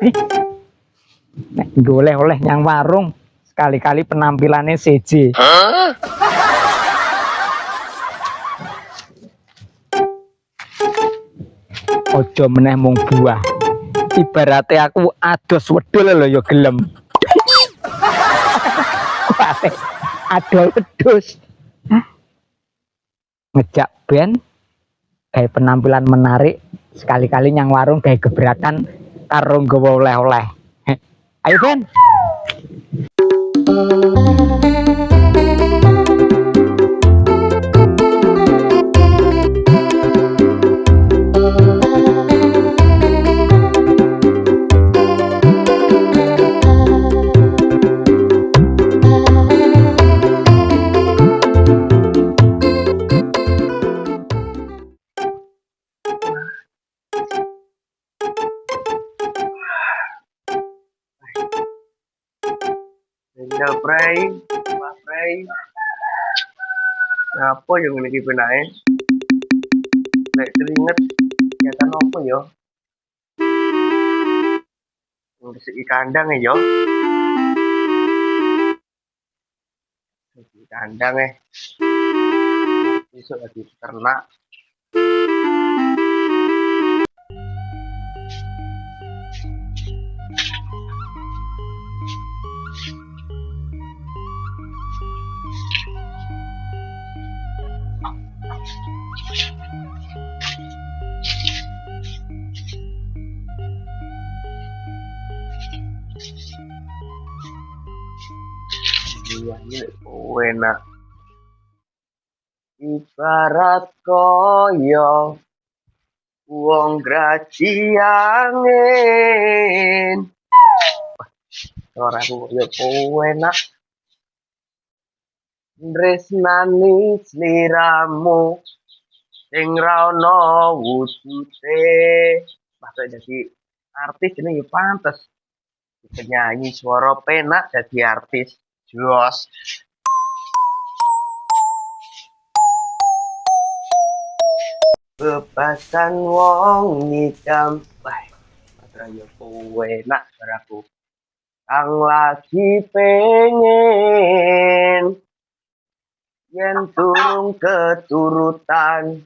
Nek oleh-oleh yang warung sekali-kali penampilannya CJ. Ojo meneh mung buah. Ibaratnya aku ados wedhul lho ya gelem. Kuate adol wedhus. Ngejak band kayak penampilan menarik, sekali-kali yang warung kayak gebrakan karo nggawa oleh-oleh. Ayo Ben. Tinggal pray, Pak pray. Apa yang ini penake? Nek keringet kegiatan apa ya? Ngresiki kandang ya. Ngresiki kandang besok lagi ternak. Iya, ini enak. Ibarat koyo wong graji angin. Suaraku yo enak. Tresnani sliramu sing ra ono wujude. Masa jadi artis ini yo pantes. Penyanyi suara penak jadi artis. Jos. Bebasan wong ngidam. Wah, padahal yo enak suaraku. Kang lagi pengen yen durung keturutan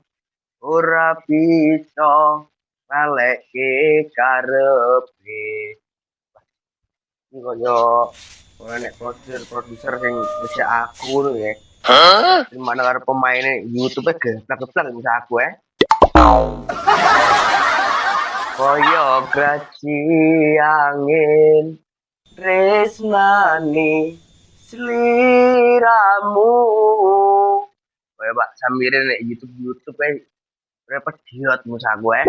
ora bisa ngaleke karepe. Iki koyo nek produser sing ngejak aku lho ya. Di mana karo pemainnya YouTube geplak-geplak bisa aku koyo graji angin tresnani sliramu. Koyo Pak Samire nek YouTube berapa diot musa gue.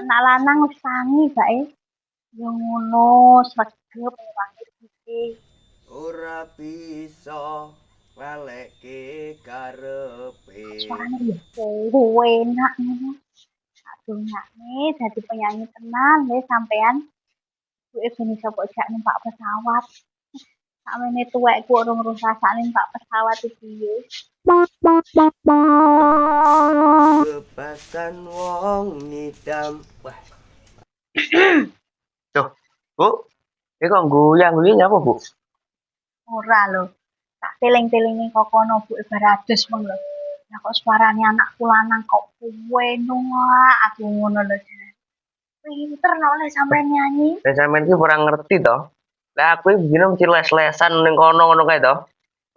Anak lanang wis tangi bae. Yo ngono, sregep wangi iki. Ora bisa ngaleke karepe. Suarane yo enak ngono. Sakdonyane dadi penyanyi tenan wis sampean. Duwe ben iso kok jak numpak pesawat. Sakmene tuwekku urung ngrasakne numpak pesawat iki yo. Bebasan wong ngidam. Wah. Tuh, Bu. Ini kok goyang-goyang apa, Bu? Ora lho. Tak teling-telingi kok kono Bu Barados mong lho. Lah kok suarane anakku lanang kok kuweno aku ngono lho. Pinter oleh sampean nyanyi. Lah sampean iki ora ngerti to. Lah aku iki begini mesti les-lesan ning kono ngono kae to.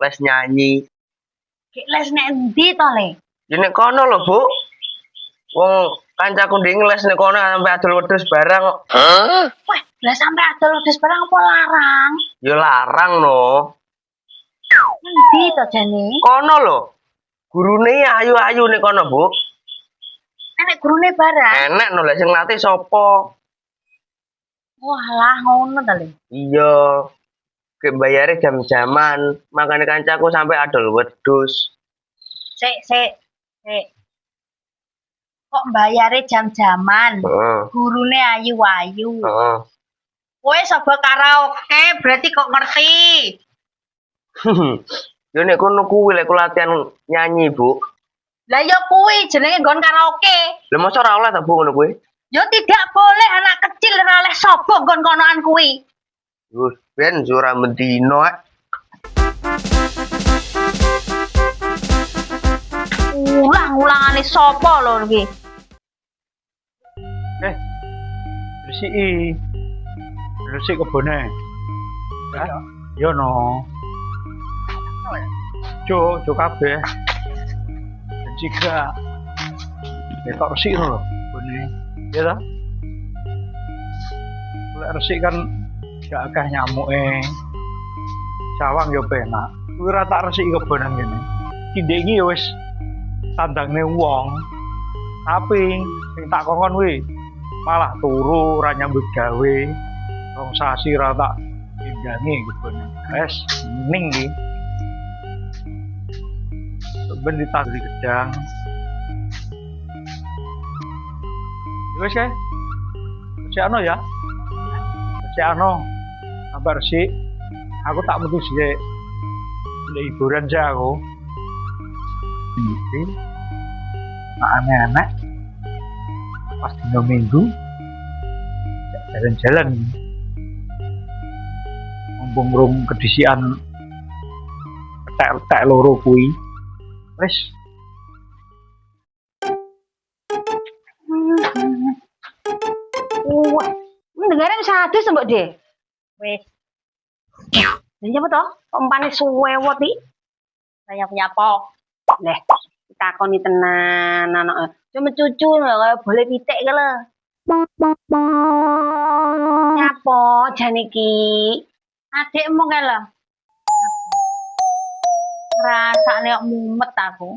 Les nyanyi. Ki les nek endi to, Le? Ya nek kono lho, Bu. Wong kancaku ndek les nek kono sampe adol wedhus barang kok. Wah, lah sampe adol wedhus barang apa larang? Ya larang no. Endi to jane? Kono lho. Gurune ayu-ayu nek kono, Bu. Enek gurune barang. Enek no, lah sing latih sapa? Walah ngono to, Le. Iya. Ke bayare jam-jaman, makane kancaku sampe adol wedhus. Sik. Kok bayare jam-jaman? Heeh. Gurune ayu-ayu. Heeh. Kowe sapa karaoke berarti kok ngerti. Yo nek kono kuwi lek latihan nyanyi, Bu. Lah yo kuwi jenenge nggon karaoke. Lah mosok ora oleh ta Bu ngono kuwi? Yo tidak boleh anak kecil ora oleh sapa nggon konoan kuwi. Wis ben ora mendino. Ulang-ulangane sapa lho iki? Resik kebone. Yo no. Jo kabeh. Jika ketok resik lho kebone. Ya ta? Lek resik kan gak akeh nyamuke. Sawang yo penak. Kuwi ora tak resik kebonan ngene. Cindek iki wis tandangne wong. Tapi sing tak kongkon kuwi malah turu ora nyambut gawe. Rong sasi ora tak tindangi kebone. Wes ning iki. Ben ditanduri gedang. Wes kae. Cekno ya. Cekno. Kabar sih. Aku tak metu sih. Liburan sih aku. Ini. Aneh-aneh. Pas dino minggu jalan-jalan mumpung rum kedisian ketek loro kuwi wis Wah, negara wis adus mbok De. Wis. Lah nyapa to? Kok umpane suwe wot iki? Saya punya apa? Leh, takoni tenan anak. Cuma cucu kaya boleh pitik ke lho. Nyapa jane iki? Adikmu kae lho. Rasane kok mumet aku.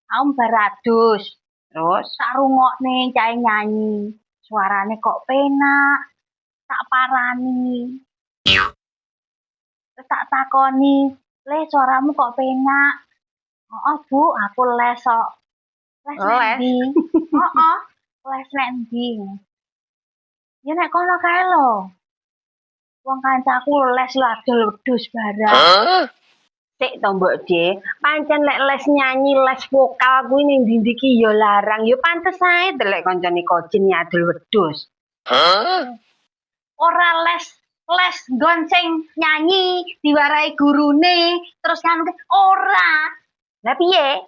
Aku baradus. Terus tak rungokne cah nyanyi. Suarane kok penak. Tak parani. Terus tak takoni, "Le, suaramu kok penak?" "Oh, Bu, aku les kok." Les ndi? Heeh. Les nek ndi? Ya nek kono kae lho. Wong kancaku les lho adol wedhus barang. Sik to Mbok De, pancen lek les nyanyi, les vokal kuwi ning ndi ki ya larang. Ya pantes ae delek kancane kocin adol wedhus. Ora les gonceng nyanyi diwarai gurune terus kan ora. Lah piye?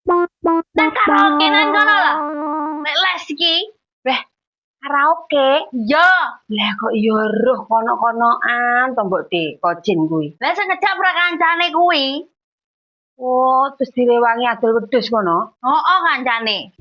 Nang karaoke nang kono lho. Nek les iki, weh karaoke, yo. Lah kok yo roh kono-konoan to Mbok De, kocin kuwi. Lah sing ngejak pra kancane kuwi. Oh, terus direwangi adol wedhus kono? Heeh, kancane.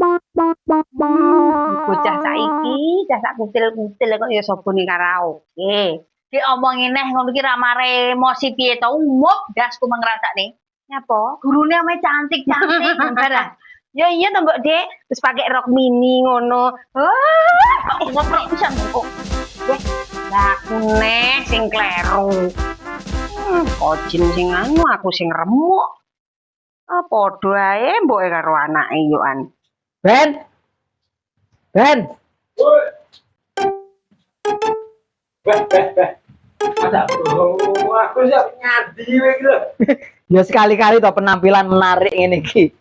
Bocah saiki, cah kutil-kutil kok ya sapa ning karaoke. Diomongin neh ngono ki ra mare emosi piye to, umup dasku mengrasakne. Nyapa? Gurune ame cantik-cantik barang. Ya iya to Mbok De, terus pakai rok mini ngono. Kok ngoprok pisan kok. Weh, lah aku neh sing kleru. Kocin sing anu aku sing remuk. Padha ae mboke karo anake yoan. Ben. ada aku siap nyadi kowe iki lho. Ya sekali-kali to penampilan menarik ngene iki.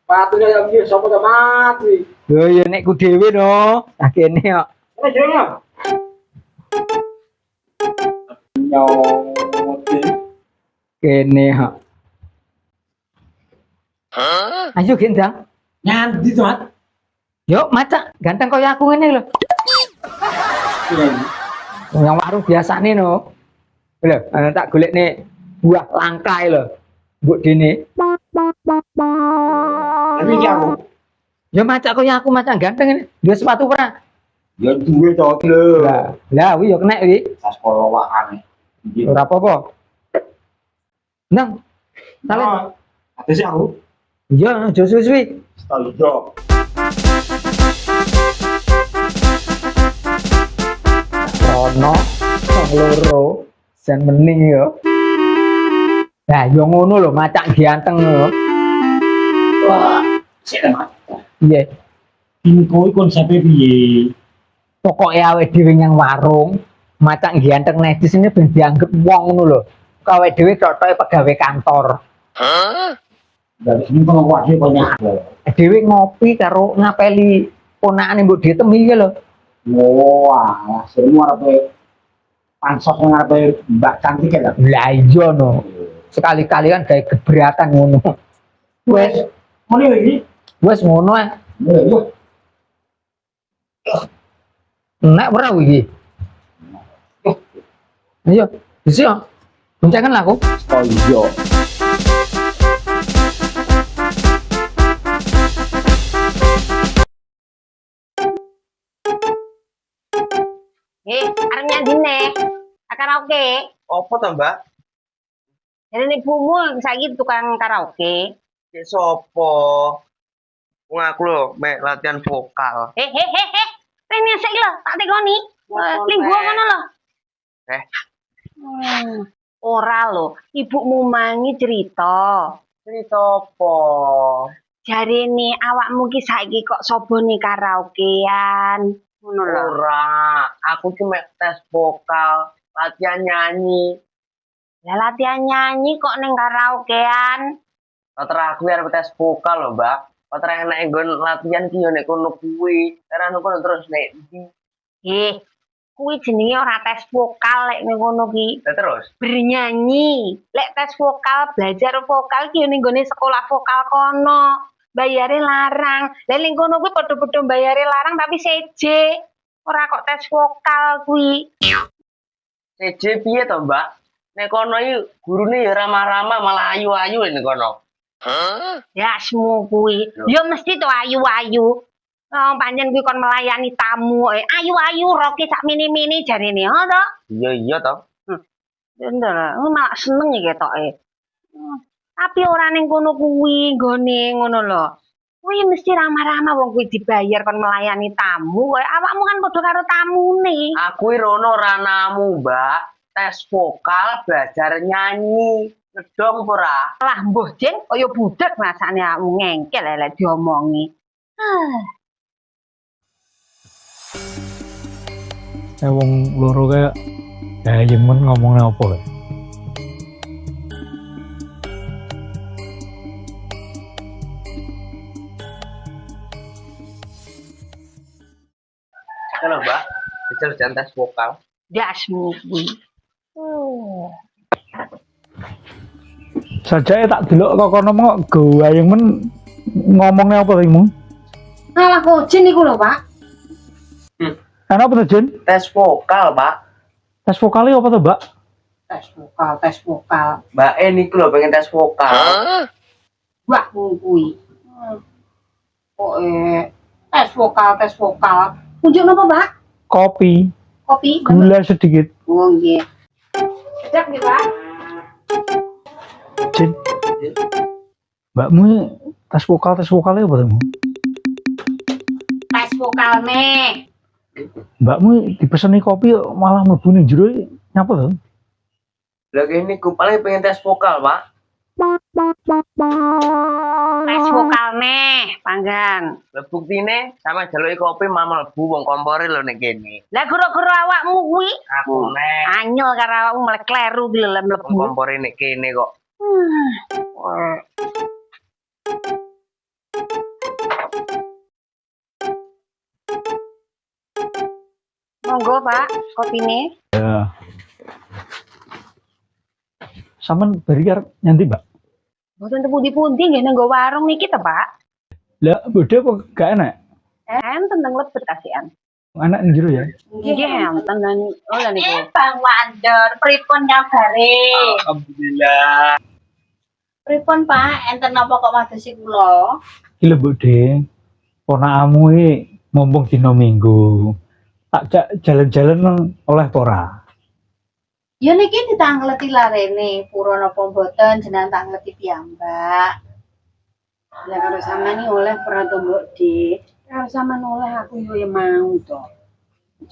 Patune ya piye sapa ta mati. Yo ya nek ku dhewe no. Lah kene kok. Jono. Nyoti. Kene kok. Ayo gendang. Nyandi to, Mat. Yuk macak ganteng kaya aku ngene lho. Yang warung biasa nih no. Lho, tak golekne buah langka lho. Mbok dene. Tapi iki aku. Ya macak kaya aku macak ganteng ini. Dia sepatu ora? Ya duwe to lho. Lah kuwi ya kena iki. Tas kolowakane. Ora apa-apa. Nang. Salen. Ate sih aku. Iya, aja suwi-suwi. Ayo. Ono wong loro jan mening ya. Lah yo ngono lho, macak ganteng lho. Wah, sik Mat. Iya. Info konsepe piye? Pokoke awake dhewe nyang warung, macak ganteng netis ini ben dianggep wong ngono lho. Awake dhewe tok-toke pegawai kantor. Dari sini pengawasannya banyak. Dewi ngopi karo ngapeli ponakane mbok ditemi iki lho. Wah, semua apa pansos ngarepe Mbak Cantik ya. Lah iya no. Sekali-kali kan gawe gebratan ngono. Wes, Mana lagi? wes ngono ae. Iya. Nek ora iki. Ayo, bisa ya. Boncengan lah aku. Oh iya. Arep nyandine. Karaoke. Apa to, Mbak? Jadi ibumu saiki tukang karaoke. Cek sopo? Wong aku lho mek latihan vokal. Rene sik lho, tak tekoni. Linggo ngono lho. Eh. Ora lho, ibumu mangi cerita. Cerita apa? Jarene awakmu ki saiki kok sobone karaokean. Ngono lho. Ora, aku ki mek tes vokal, latihan nyanyi. Lah latihan nyanyi kok ning karaokean. Patra aku arep tes vokal lho, Mbak. Patra enek nggon latihan ki yo nek kono kuwi. Ora kono terus nek ndi. Kuwi jenenge ora tes vokal lek ning kono ki. Lah terus Bernyanyi. Lek tes vokal, belajar vokal ki yo ning gone sekolah vokal kono. Bayare larang. Lah ning kono kuwi padha-padha bayare larang tapi seje. Ora kok tes vokal kuwi. CJ piye to, Mbak? Nek kono iki gurune ya ramah-ramah malah ayu-ayu nek kono. Ya semua kuwi. Yo mesti to ayu-ayu. Oh, pancen kuwi kon melayani tamu. Ayu-ayu roke sak mini-mini jarene, ha to? Iya to. Bener, malah seneng ya ketoke. Tapi ora ning kono kuwi nggone ngono lho. Kuwi mesti ramah-ramah wong kuwi dibayar kon melayani tamu. Kowe awakmu kan padha karo tamune. Aku iki rono ora namu, Mbak. Tes vokal, belajar nyanyi. Ngedong apa ora? Lah mbuh Jen, kaya budak rasane awakmu ngengkel lek diomongi. Wong loro kayak yemen ngomongnya apa ya? Kalau Mbak, belajar tes vokal. Dasmu kuwi. Saja tak delok kok kono mok yemen ngomongnya apa lagi mung? Alah kocin iku lho, Pak. Ana apa tuh Jen? Tes vokal, Pak. Tes vokalnya apa tuh, Mbak? Tes vokal. Mbak niku lho pengen tes vokal. Wah, kuwi. Kok tes vokal. Unjuk napa, Pak? Kopi, Kopi. gula sedikit. Oh, nggih. Sedap nggih, Pak. Jen. Mbakmu tes vokalnya apa tuh? Tes vokal meh. Mbakmu dipeseni kopi malah mlebu ning jero nyapa tuh? Lah kene ku paling pengen tes vokal, Pak. Tes vokal meh, panggang. Lah buktine sama jaluki kopi mah mlebu wong kompore lho nek kene. Lah guru-guru awakmu kuwi Aku nek anyel karo awakmu malah kleru ki lho wong mlebu. kompore nek kene kok. Monggo, Pak, kopine. Ya. Sampeyan bari arep nyanti, Mbak? Mboten pundi-pundi nggih nang warung niki to, Pak. Lah bodho kok gak enak? Enten teng lebet kasihan. Enak ning jero ya. Nggih, enten dan oh lha niku. Bang Mandor, pripun kabare? Alhamdulillah. Pripun, Pak? Enten napa kok madosi kula? Iki lho Mbok De. Ponakamu iki mumpung dina Minggu. Tak jak jalan-jalan oleh pora. Ya niki ditangleti larene, pura napa mboten jenengan tangleti piyambak. Lah karo sampeyan iki oleh ora to, Mbok Dik? Karo sampeyan oleh aku yo mau to.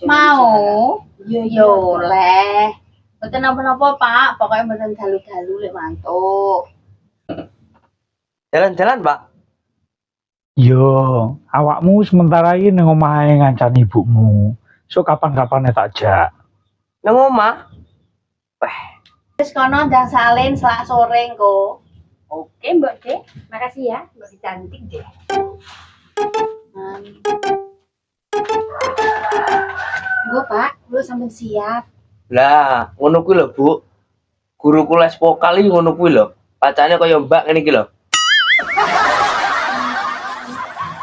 Mau? Yo oleh. Mboten napa-napa, Pak. Pokoke mboten dalu-dalu lek mantuk. Jalan-jalan, Pak. Yo, awakmu sementara ini nang omahe ngancani ibumu. So kapan-kapan tak jak. Nang omah. Wis kono ndang salin selak sore engko. Oke, Mbak De. Makasih ya, Mbak De cantik deh. Gue Pak, lu sampai siap. Lah, ngono kuwi lho, Bu. Guruku les vokal iki ngono kuwi lho. Pacane kaya Mbak ngene iki lho.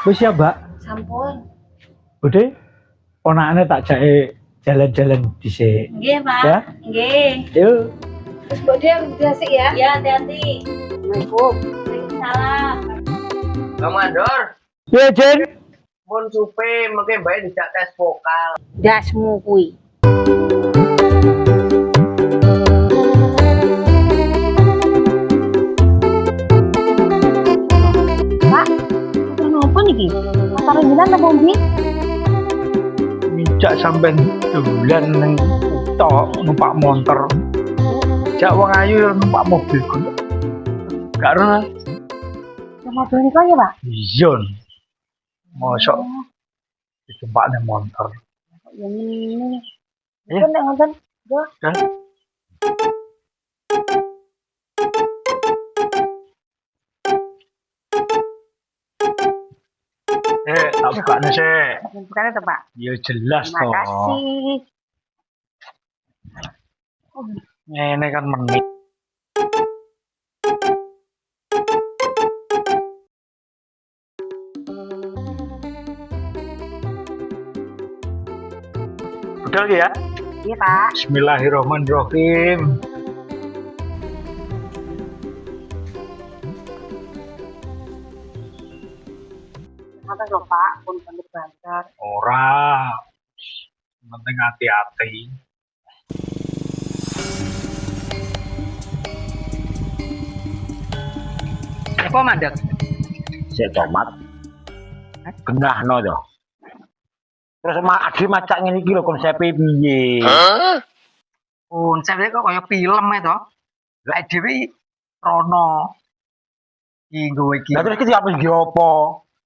Wis ya, Mbak. Sampun. Bude, ponakane tak jake jalan-jalan dhisik. Nggih, Pak. Ya? Nggih. Yuk. Terus Mbak De hati-hati ya. Ya, hati-hati. Assalamualaikum. Waalaikumsalam. Bang Mandor, Ya, Jen. mun supe mengke Mbak dijak tes vokal. Dasmu kuwi. Kenapa nih? Motor jalan apa ndi? Mijak sampean dolan ning kutha numpak motor. Jak wong ayu numpak mobil kok. Gak ora. Sama mobil kok ya, Pak? Iya. Mosok dijumpak ning motor. Ya ini. Ya. Kan ngoten. Kan? Tak buka nih sih. Bukan itu, Pak. Ya jelas Terima toh. kasih. Ini kan menit. Udah ya? Iya, Pak. Bismillahirrahmanirrahim. Ngoten lho, Pak. Pun banget banget. Ora. Penting hati-hati. Apa mandek? Sik tomat. Genahno to. Terus adi macak ngene iki lho konsepe piye? Konsepnya kok kayak film itu. Lah dhewe rono. Iki nggowo iki. Lah terus iki apa iki apa?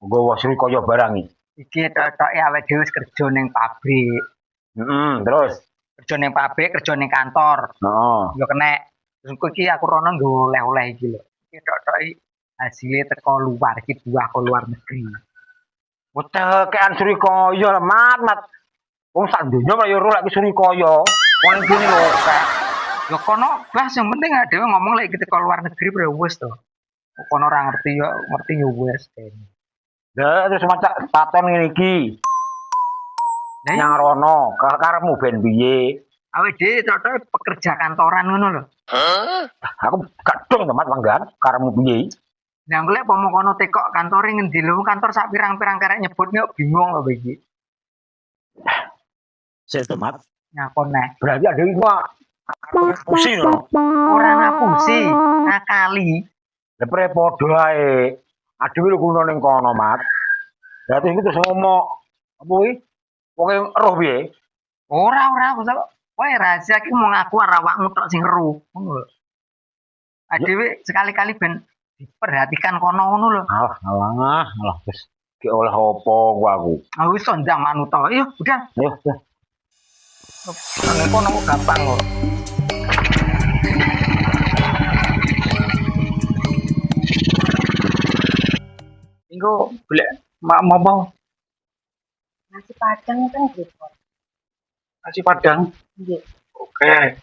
Nggawa Srikaya barang iki. Iki tok-toke awake dhewe wis kerja ning pabrik. Terus. Kerja ning pabrik, kerja ning kantor. Heeh. Yo kena. Terus iki aku rono nggo oleh-oleh iki lho. Iki tok-toke hasilnya teko luar, iki buah ke luar negeri. Tekean Srikaya mat. Wong sak donya kaya ora lek Srikaya. Wong iki lho kek. Yo kono bahas yang penting dhewe ngomong lek kita ke luar negeri bro wis to. Kono ora ngerti yo wis. Lah terus macak taton ngene iki. Lah Yang rono, karepmu ben piye? awake dhewe tok-toke pekerja kantoran ngono lho. Aku gak dong temat manggan karepmu piye? Nah, golek pomo kono tekok kantore ngendi lho, kantor sak pirang-pirang karek nyebut yo bingung lho iki. Sik temat. Ngapon neh. Berarti ada iku pusing lho. Ora ngapusi, ngakali. Lah pre padha ae. Adewe lho kuno ning kono, Mat. Berarti iku terus ngomong apa kuwi? Wong roh piye? Ora kowe rahasia iki mau ngaku ora awakmu tok sing ero. Ngono lho. Adewe sekali-kali ben diperhatikan kono ngono lho. Alah, wis ki oleh apa aku. Ah wis ndang manut to. Yo, udah. Yo. Nang kono kok gampang kok. Engko golek mak mau Nasi Padang kan gitu. nasi Padang. Nggih. Oke.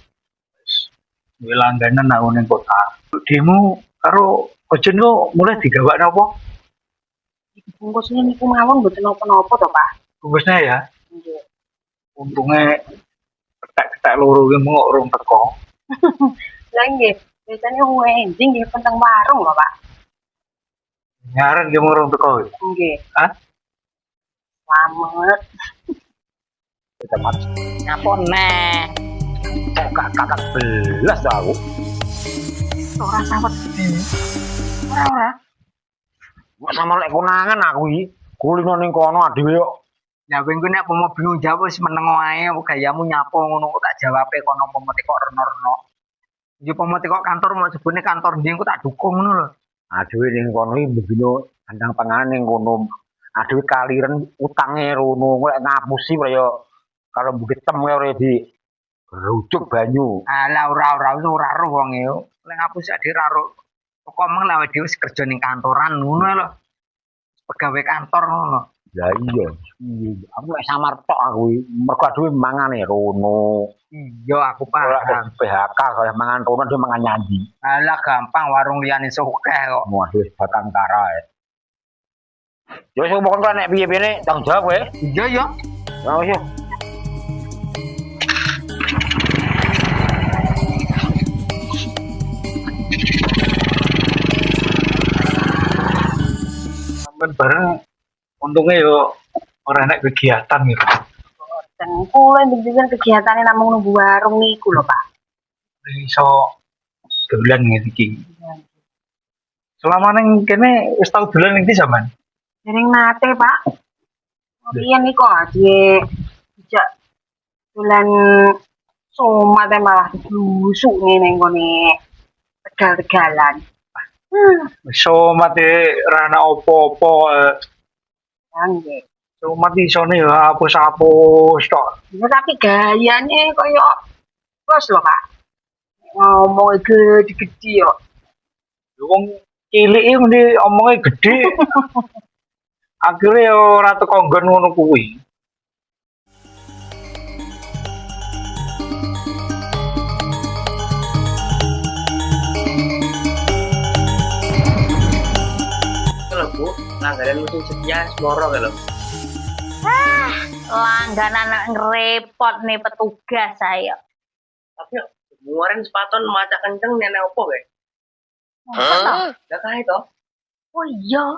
Wis langganan aku ning kota. Demo karo ojen kok mulai digawakno apa? Bungkusnya niku mawon mboten napa-napa to, Pak. Bungkusnya ya. Nggih. Untungnya ketek-ketek loro ki mung urung teko. Lah nggih, biasanya wending nggih penteng warung lho, Pak. Nyaran ki mung urung teko. Nggih. Hah? Selamat. Temat. Ngapon neh. Kok gak kakak belas to aku. Ora sawet. Ora. Kok sama lek konangan aku iki. Kulino ning kono adewe kok. Ya kowe engko nek mau bingung jawab wis meneng wae gayamu nyapo ngono kok tak jawabe kono pemeti kok reno-reno. Yo pemeti kok kantor mau sebutne kantor ndi engko tak dukung ngono lho. Adewe ning kono iki mbino andang pangan ning kono. Adewe kaliren utange rono kok ngapusi kaya kalau bukit tem ora di rujuk banyu. Alah ora roh wong e. Lek ngapus ade ra roh. Kok emang lewat dhewe wis kerja ning kantoran ngono lho. Pegawai kantor ngono. Ya iya. Aku nek samar tok aku mergo dhewe mangane rono. Iya aku Ora paham. PHK kaya mangan rono dia mangan nyanyi. Alah gampang warung liyane sokeh kok. Waduh batang kara. Yo sing pokoknya nek piye-piye tanggung jawab kowe. Iya ya. Ya wis yo. Sampai bareng untungnya yo ora enak kegiatan gitu. Dan kula bikin kegiatannya namung nunggu warung niku lho, Pak. Iso dolan ngene iki. Selama neng kene wis tau dolan ning ndi sampean? Dereng nate, Pak. Riyen niku dia dijak dolan somat malah busuk ngene nggone tegal-tegalan. Somat rana opo-opo Nggih. somat isone ya hapus-hapus tok. Ya, tapi gayane koyo bos lho, Pak. Ngomong gede-gede yo. Wong cilik iki mesti omonge gede. Akhirnya ora teko nggon ngono kuwi. Itu lho Bu, langganan musim setia Semoro kalau. Langganan ngerepot nih petugas saya. Tapi kemarin sepaton maca kenceng nenek opo guys? Hah? Gak kae toh. Oh iya.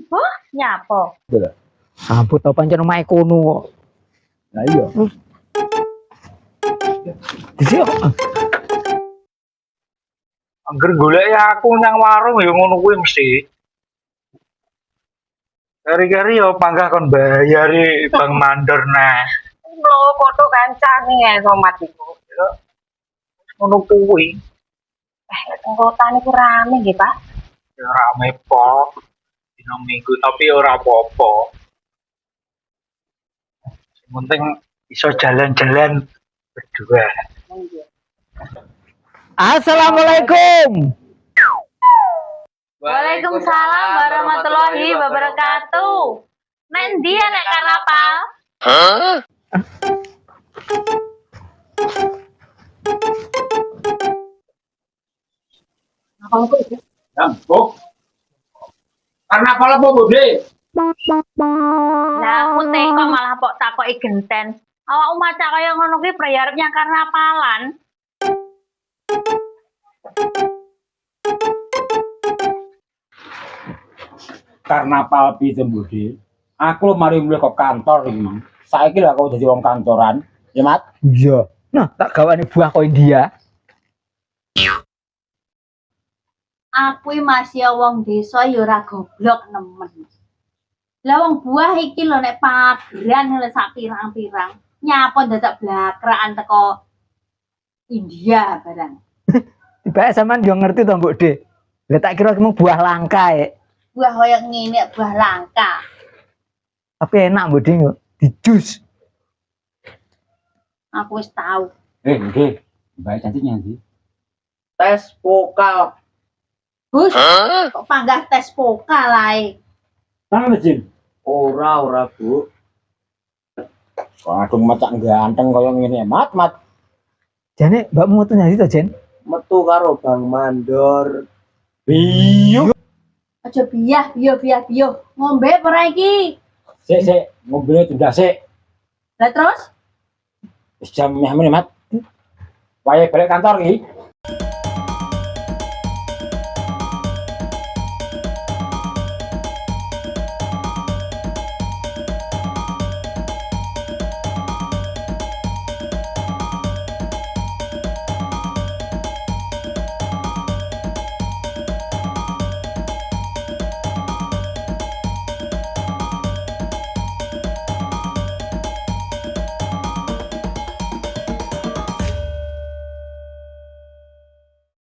Boh, nyapa? Ampun to pancen omahe kono kok. Lah iya. Dhisik Angger golek aku nang warung ya ngono kuwi mesti. Kari-kari yo panggah kon bayari Bang Mandor nah. Lho foto kancane ya somat iku. Ngono kuwi Kota niku rame nggih, Pak. ya rame po. Dino minggu tapi ora apa-apa. Yang penting iso jalan-jalan berdua. Assalamualaikum. Waalaikumsalam warahmatullahi wabarakatuh. Nek ndi ya nek karapal? Karena apa apa Bude? Lah aku teko malah kok takoki genten. Awakmu maca kaya ngono kuwi prayarepnya karnapalan. Karena palpi itu Bude. Aku mari mulai ke kantor iki, Mang. Saiki lah kau jadi wong kantoran, ya Mat? Iya. Nah, tak gawane buah kok India. Aku masih wong desa ya ora goblok nemen. Lah wong buah iki lho nek pageran lho sak pirang-pirang. Nyapa dadak blakrakan teko India barang. Tiba sampean yo ngerti to, Mbok De. Lah tak kira mung buah langka ya. Buah kaya ngene buah langka. Tapi enak Mbok De yo. Di jus. Aku wis tahu. Nggih. Mbak cantiknya nanti. Tes vokal. Bus, kok panggah tes vokal ae. Nang Jin. Ora Bu. Waduh macak ganteng kaya ngene, Mat. Jane mbakmu metu nyanyi to, Jen? Metu karo Bang Mandor. Biyo. Aja biyo. Ngombe ora iki? Sik, mobilnya tunda sik. Lah terus? Wis jam meneh, Mat. Wayahe balik kantor iki.